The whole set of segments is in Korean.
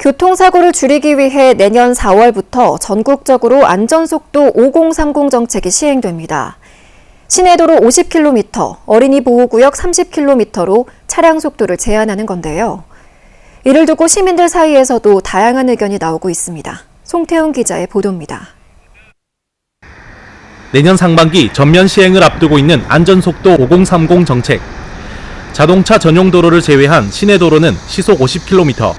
교통사고를 줄이기 위해 내년 4월부터 전국적으로 안전속도 5030 정책이 시행됩니다. 시내도로 50km, 어린이 보호구역 30km로 차량 속도를 제한하는 건데요. 이를 두고 시민들 사이에서도 다양한 의견이 나오고 있습니다. 송태훈 기자의 보도입니다. 내년 상반기 전면 시행을 앞두고 있는 안전속도 5030 정책. 자동차 전용 도로를 제외한 시내 도로는 시속 50km,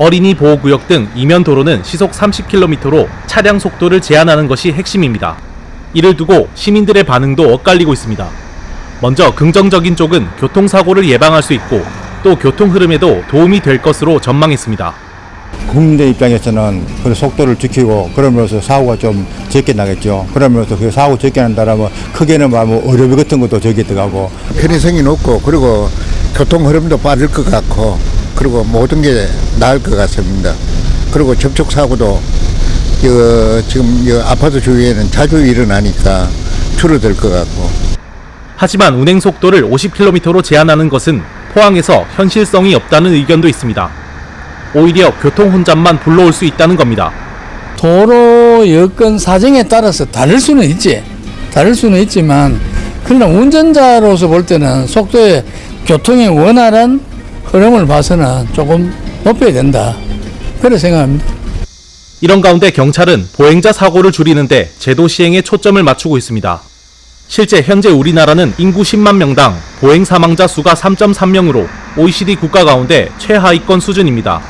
어린이 보호구역 등 이면 도로는 시속 30km로 차량 속도를 제한하는 것이 핵심입니다. 이를 두고 시민들의 반응도 엇갈리고 있습니다. 먼저 긍정적인 쪽은 교통사고를 예방할 수 있고 또 교통 흐름에도 도움이 될 것으로 전망했습니다. 국민들 입장에서는 그 속도를 지키고 그러면서 사고가 좀 적게 나겠죠. 그러면서 그 사고 적게 난다라면 크게는 뭐 의료비 같은 것도 적게 들어가고 편의성이 높고 그리고 교통 흐름도 빠를 것 같고 그리고 모든 게 나을 것 같습니다. 그리고 접촉 사고도 지금 아파트 주위에는 자주 일어나니까 줄어들 것 같고. 하지만 운행 속도를 50km로 제한하는 것은 포항에서 현실성이 없다는 의견도 있습니다. 오히려 교통 혼잡만 불러올 수 있다는 겁니다. 도로 여건 사정에 따라서 다를 수는 있지만 그러나 운전자로서 볼 때는 속도에 교통의 원활한 흐름을 봐서는 조금 높여야 된다. 그렇게 생각합니다. 이런 가운데 경찰은 보행자 사고를 줄이는데 제도 시행에 초점을 맞추고 있습니다. 실제 현재 우리나라는 인구 10만 명당 보행 사망자 수가 3.3명으로 OECD 국가 가운데 최하위권 수준입니다.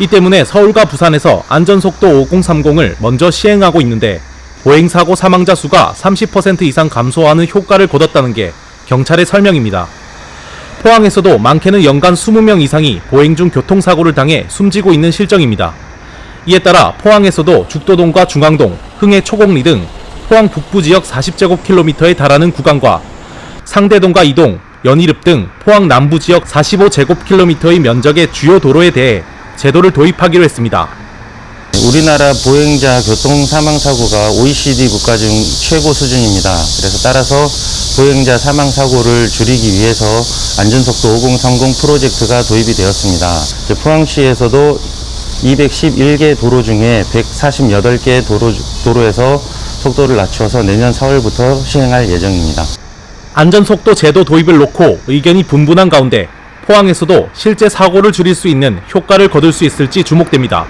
이 때문에 서울과 부산에서 안전속도 5030을 먼저 시행하고 있는데 보행사고 사망자 수가 30% 이상 감소하는 효과를 거뒀다는 게 경찰의 설명입니다. 포항에서도 많게는 연간 20명 이상이 보행 중 교통사고를 당해 숨지고 있는 실정입니다. 이에 따라 포항에서도 죽도동과 중앙동, 흥해 초곡리 등 포항 북부 지역 40제곱킬로미터에 달하는 구간과 상대동과 이동, 연희읍 등 포항 남부 지역 45제곱킬로미터의 면적의 주요 도로에 대해 제도를 도입하기로 했습니다. 우리나라 보행자 교통 사망 사고가 OECD 국가 중 최고 수준입니다. 그래서 따라서 보행자 사망 사고를 줄이기 위해서 안전속도 5030 프로젝트가 도입이 되었습니다. 포항시에서도 211개 도로 중에 148개 도로에서 속도를 낮춰서 내년 4월부터 시행할 예정입니다. 안전속도 제도 도입을 놓고 의견이 분분한 가운데 포항에서도 실제 사고를 줄일 수 있는 효과를 거둘 수 있을지 주목됩니다.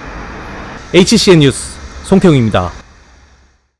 HCN 뉴스 송태웅입니다.